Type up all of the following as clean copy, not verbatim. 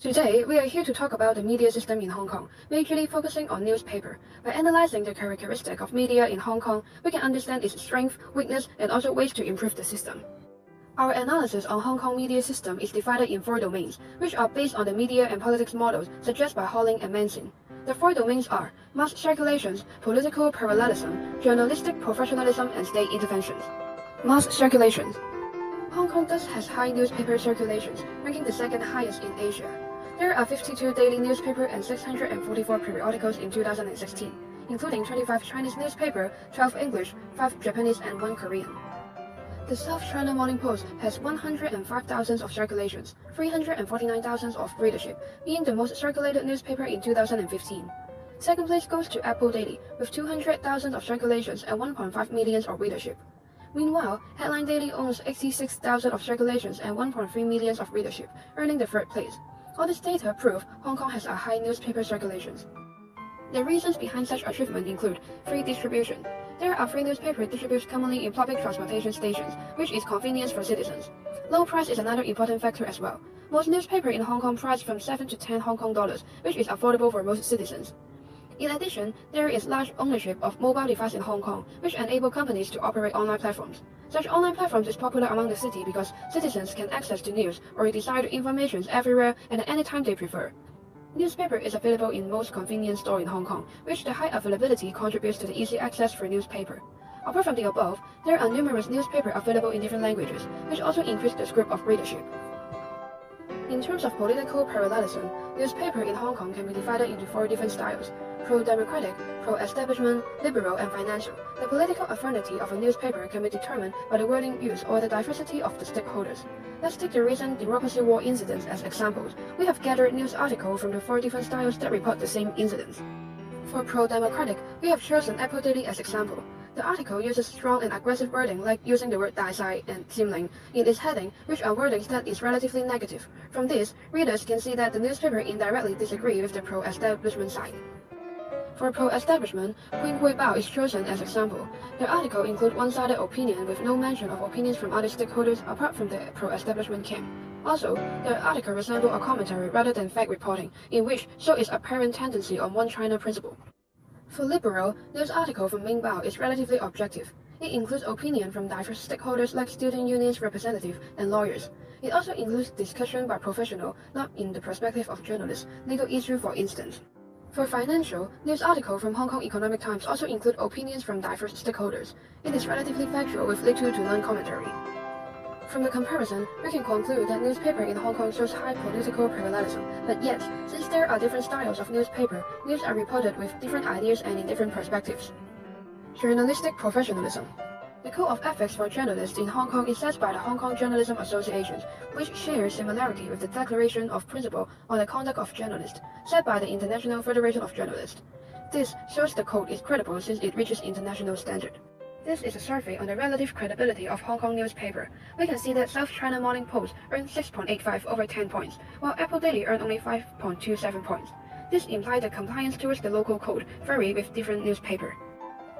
Today, we are here to talk about the media system in Hong Kong, majorly focusing on newspaper. By analyzing the characteristic of media in Hong Kong, we can understand its strength, weakness, and also ways to improve the system. Our analysis on Hong Kong media system is divided in 4 domains, which are based on the media and politics models suggested by Holling and Manson. The 4 domains are mass circulations, political parallelism, journalistic professionalism, and state interventions. Mass circulations. Hong Kong thus has high newspaper circulations, ranking the second highest in Asia. There are 52 daily newspapers and 644 periodicals in 2016, including 25 Chinese newspapers, 12 English, 5 Japanese, and 1 Korean. The South China Morning Post has 105,000 of circulations, 349,000 of readership, being the most circulated newspaper in 2015. Second place goes to Apple Daily, with 200,000 of circulations and 1.5 million of readership. Meanwhile, Headline Daily owns 86,000 of circulations and 1.3 million of readership, earning the 3rd place. All this data prove Hong Kong has a high newspaper circulations. The reasons behind such achievement include free distribution. There are free newspapers distributed commonly in public transportation stations, which is convenience for citizens. Low price is another important factor as well. Most newspapers in Hong Kong price from 7 to 10 Hong Kong dollars, which is affordable for most citizens. In addition, there is large ownership of mobile devices in Hong Kong, which enable companies to operate online platforms. Such online platforms is popular among the city because citizens can access to news or desired information everywhere and at any time they prefer. Newspaper is available in most convenience stores in Hong Kong, which the high availability contributes to the easy access for newspaper. Apart from the above, there are numerous newspapers available in different languages, which also increase the scope of readership. In terms of political parallelism, newspaper in Hong Kong can be divided into 4 different styles: pro-democratic, pro-establishment, liberal, and financial. The political affinity of a newspaper can be determined by the wording used or the diversity of the stakeholders. Let's take the recent democracy war incidents as examples. We have gathered news articles from the 4 different styles that report the same incidents. For pro-democratic, we have chosen Apple Daily as example. The article uses strong and aggressive wording like using the word Daisai and Ximling in its heading, which are wordings that is relatively negative. From this, readers can see that the newspaper indirectly disagree with the pro-establishment side. For pro-establishment, Queen Hui Bao is chosen as example. The article includes one-sided opinion with no mention of opinions from other stakeholders apart from the pro-establishment camp. Also, the article resembles a commentary rather than fact reporting, in which shows its apparent tendency on One China principle. For liberal, this article from Ming Bao is relatively objective. It includes opinion from diverse stakeholders like student unions representatives and lawyers. It also includes discussion by professionals, not in the perspective of journalists, legal issue for instance. For financial, news article from Hong Kong Economic Times also include opinions from diverse stakeholders. It is relatively factual with little to none commentary. From the comparison, we can conclude that newspaper in Hong Kong shows high political parallelism, but yet, since there are different styles of newspaper, news are reported with different ideas and in different perspectives. Journalistic professionalism. The code of ethics for journalists in Hong Kong is set by the Hong Kong Journalism Association, which shares similarity with the Declaration of Principle on the Conduct of Journalists, set by the International Federation of Journalists. This shows the code is credible since it reaches international standard. This is a survey on the relative credibility of Hong Kong newspaper. We can see that South China Morning Post earned 6.85 over 10 points, while Apple Daily earned only 5.27 points. This implies that compliance towards the local code vary with different newspapers.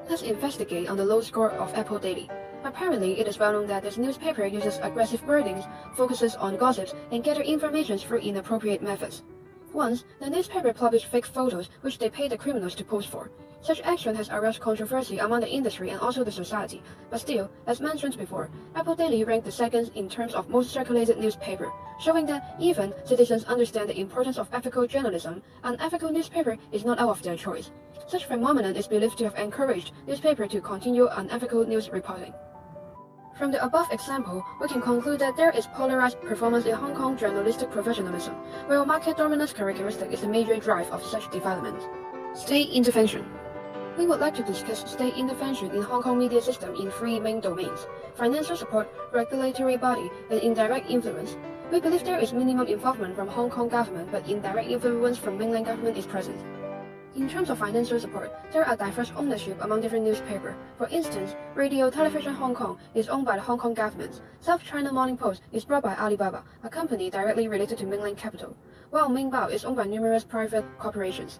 Let's investigate on the low score of Apple Daily. Apparently, it is well known that this newspaper uses aggressive wordings, focuses on gossips, and gathers information through inappropriate methods. Once, the newspaper published fake photos which they paid the criminals to pose for. Such action has aroused controversy among the industry and also the society, but still, as mentioned before, Apple Daily ranked the second in terms of most circulated newspaper, showing that even citizens understand the importance of ethical journalism, an ethical newspaper is not out of their choice. Such phenomenon is believed to have encouraged newspaper to continue unethical news reporting. From the above example, we can conclude that there is polarized performance in Hong Kong journalistic professionalism, where market dominance characteristic is the major drive of such development. State intervention. We would like to discuss state intervention in Hong Kong media system in 3 main domains: financial support, regulatory body, and indirect influence. We believe there is minimum involvement from Hong Kong government, but indirect influence from mainland government is present. In terms of financial support, there are diverse ownership among different newspapers. For instance, Radio Television Hong Kong is owned by the Hong Kong government. South China Morning Post is brought by Alibaba, a company directly related to mainland capital, while Ming Bao is owned by numerous private corporations.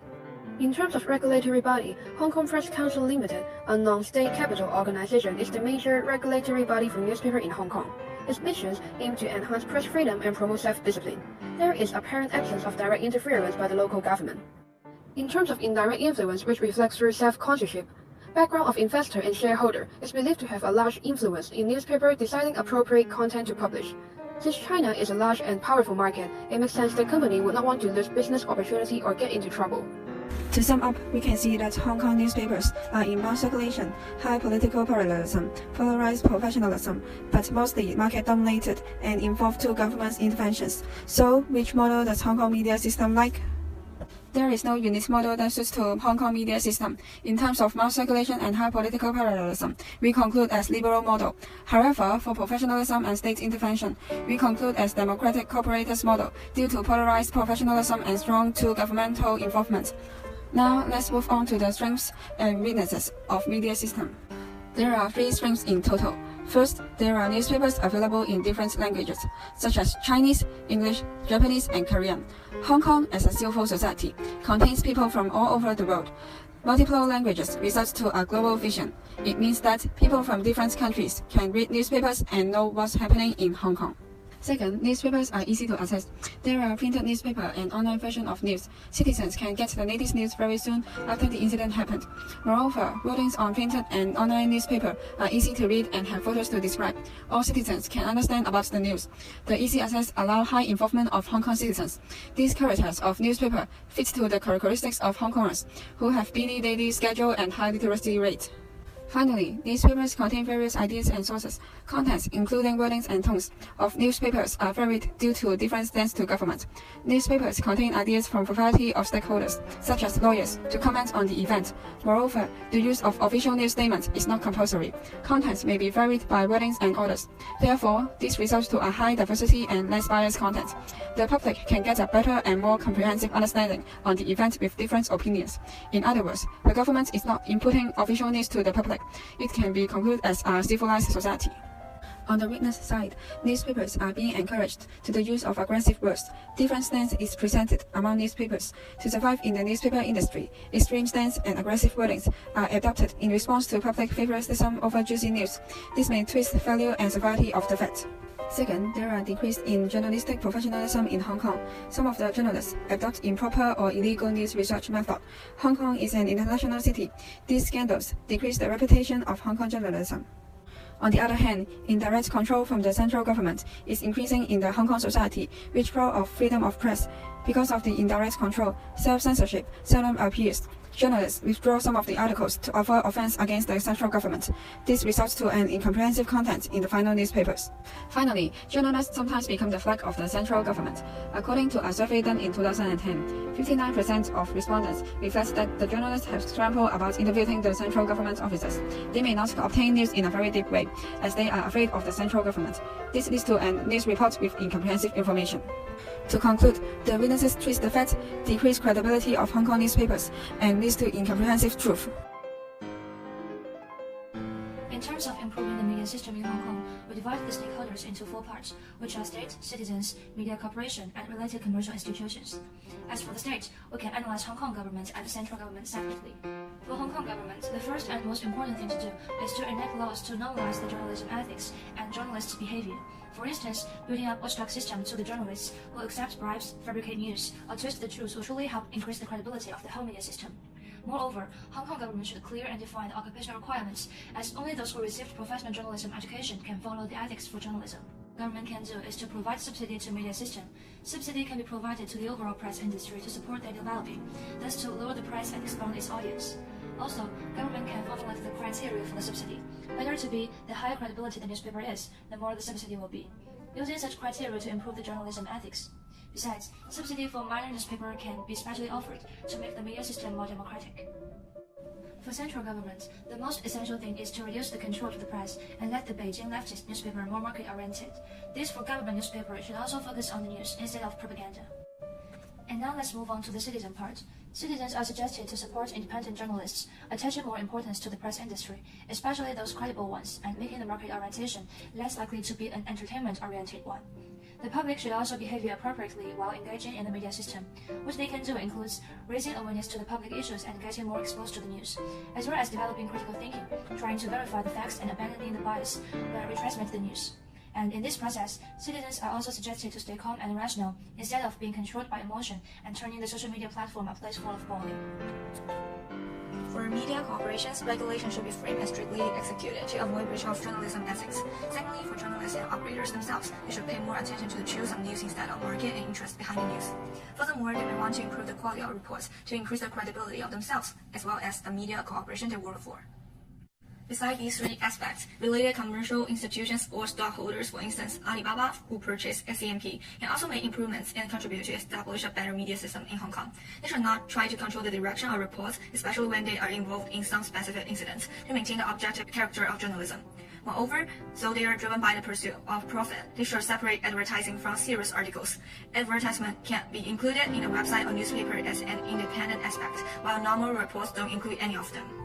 In terms of regulatory body, Hong Kong Press Council Limited, a non-state capital organization, is the major regulatory body for newspaper in Hong Kong. Its missions aim to enhance press freedom and promote self-discipline. There is apparent absence of direct interference by the local government. In terms of indirect influence, which reflects through self-censorship, background of investor and shareholder is believed to have a large influence in newspaper deciding appropriate content to publish. Since China is a large and powerful market, it makes sense the company would not want to lose business opportunity or get into trouble. To sum up, we can see that Hong Kong newspapers are in mass circulation, high political parallelism, polarized professionalism, but mostly market-dominated and involve two governments' interventions. So, which model does Hong Kong media system like? There is no unique model that suits to Hong Kong media system. In terms of mass circulation and high political parallelism, we conclude as liberal model. However, for professionalism and state intervention, we conclude as democratic corporatist model due to polarized professionalism and strong two-governmental involvement. Now, let's move on to the strengths and weaknesses of media system. There are 3 strengths in total. First, there are newspapers available in different languages, such as Chinese, English, Japanese, and Korean. Hong Kong, as a civil society, contains people from all over the world. Multiple languages results to a global vision. It means that people from different countries can read newspapers and know what's happening in Hong Kong. Second, newspapers are easy to access. There are printed newspaper and online version of news. Citizens can get the latest news very soon after the incident happened. Moreover, wordings on printed and online newspaper are easy to read and have photos to describe. All citizens can understand about the news. The easy access allow high involvement of Hong Kong citizens. These characters of newspaper fit to the characteristics of Hong Kongers, who have busy daily schedule and high literacy rate. Finally, newspapers contain various ideas and sources. Contents, including wordings and tones, of newspapers are varied due to different stance to government. Newspapers contain ideas from a variety of stakeholders, such as lawyers, to comment on the event. Moreover, the use of official news statements is not compulsory. Contents may be varied by wordings and orders. Therefore, this results to a high diversity and less biased content. The public can get a better and more comprehensive understanding on the event with different opinions. In other words, the government is not inputting official news to the public. It can be concluded as a civilized society. On the weakness side, newspapers are being encouraged to the use of aggressive words. Different stance is presented among newspapers. To survive in the newspaper industry, extreme stance and aggressive wordings are adopted in response to public favoritism over juicy news. This may twist the value and severity of the fact. Second, there are decrease in journalistic professionalism in Hong Kong. Some of the journalists adopt improper or illegal news research method. Hong Kong is an international city. These scandals decrease the reputation of Hong Kong journalism. On the other hand, indirect control from the central government is increasing in the Hong Kong society, which proud of freedom of press. Because of the indirect control, self-censorship seldom appears. Journalists withdraw some of the articles to avoid offense against the central government. This results to an incomprehensive content in the final newspapers. Finally, journalists sometimes become the flag of the central government. According to a survey done in 2010, 59% of respondents reflect that the journalists have scrambled about interviewing the central government officers. They may not obtain news in a very deep way, as they are afraid of the central government. This leads to a news report with incomprehensive information. To conclude, the witnesses twist the facts, decrease credibility of Hong Kong newspapers, and leads to incomprehensive truth. In terms of improving the media system in Hong Kong, we divide the stakeholders into 4 parts, which are state, citizens, media corporation, and related commercial institutions. As for the state, we can analyze Hong Kong government and the central government separately. For Hong Kong government, the first and most important thing to do is to enact laws to normalize the journalism ethics and journalists' behavior. For instance, building up watchdog system to the journalists who accept bribes, fabricate news, or twist the truth will surely help increase the credibility of the whole media system. Moreover, Hong Kong government should clear and define the occupational requirements, as only those who received professional journalism education can follow the ethics for journalism. Government can do is to provide subsidy to media system. Subsidy can be provided to the overall press industry to support their developing, thus to lower the price and expand its audience. Also, government can formulate the criteria for the subsidy. Better to be, the higher credibility the newspaper is, the more the subsidy will be. Using such criteria to improve the journalism ethics. Besides, subsidy for minor newspaper can be specially offered to make the media system more democratic. For central government, the most essential thing is to reduce the control of the press and let the Beijing leftist newspaper more market-oriented. This for government newspaper should also focus on the news instead of propaganda. And now let's move on to the citizen part. Citizens are suggested to support independent journalists, attaching more importance to the press industry, especially those credible ones, and making the market orientation less likely to be an entertainment-oriented one. The public should also behave appropriately while engaging in the media system. What they can do includes raising awareness to the public issues and getting more exposed to the news, as well as developing critical thinking, trying to verify the facts and abandoning the bias when retransmit the news. And in this process, citizens are also suggested to stay calm and rational instead of being controlled by emotion and turning the social media platform a place full of bullying. For media corporations, regulation should be framed and strictly executed to avoid breach of journalism ethics. Secondly, for journalists and operators themselves, they should pay more attention to the truth of news instead of market and interest behind the news. Furthermore, they may want to improve the quality of reports to increase the credibility of themselves, as well as the media cooperation they work for. Besides these three aspects, related commercial institutions or stockholders, for instance, Alibaba, who purchased SCMP, can also make improvements and contribute to establish a better media system in Hong Kong. They should not try to control the direction of reports, especially when they are involved in some specific incidents, to maintain the objective character of journalism. Moreover, though they are driven by the pursuit of profit, they should separate advertising from serious articles. Advertisement can be included in a website or newspaper as an independent aspect, while normal reports don't include any of them.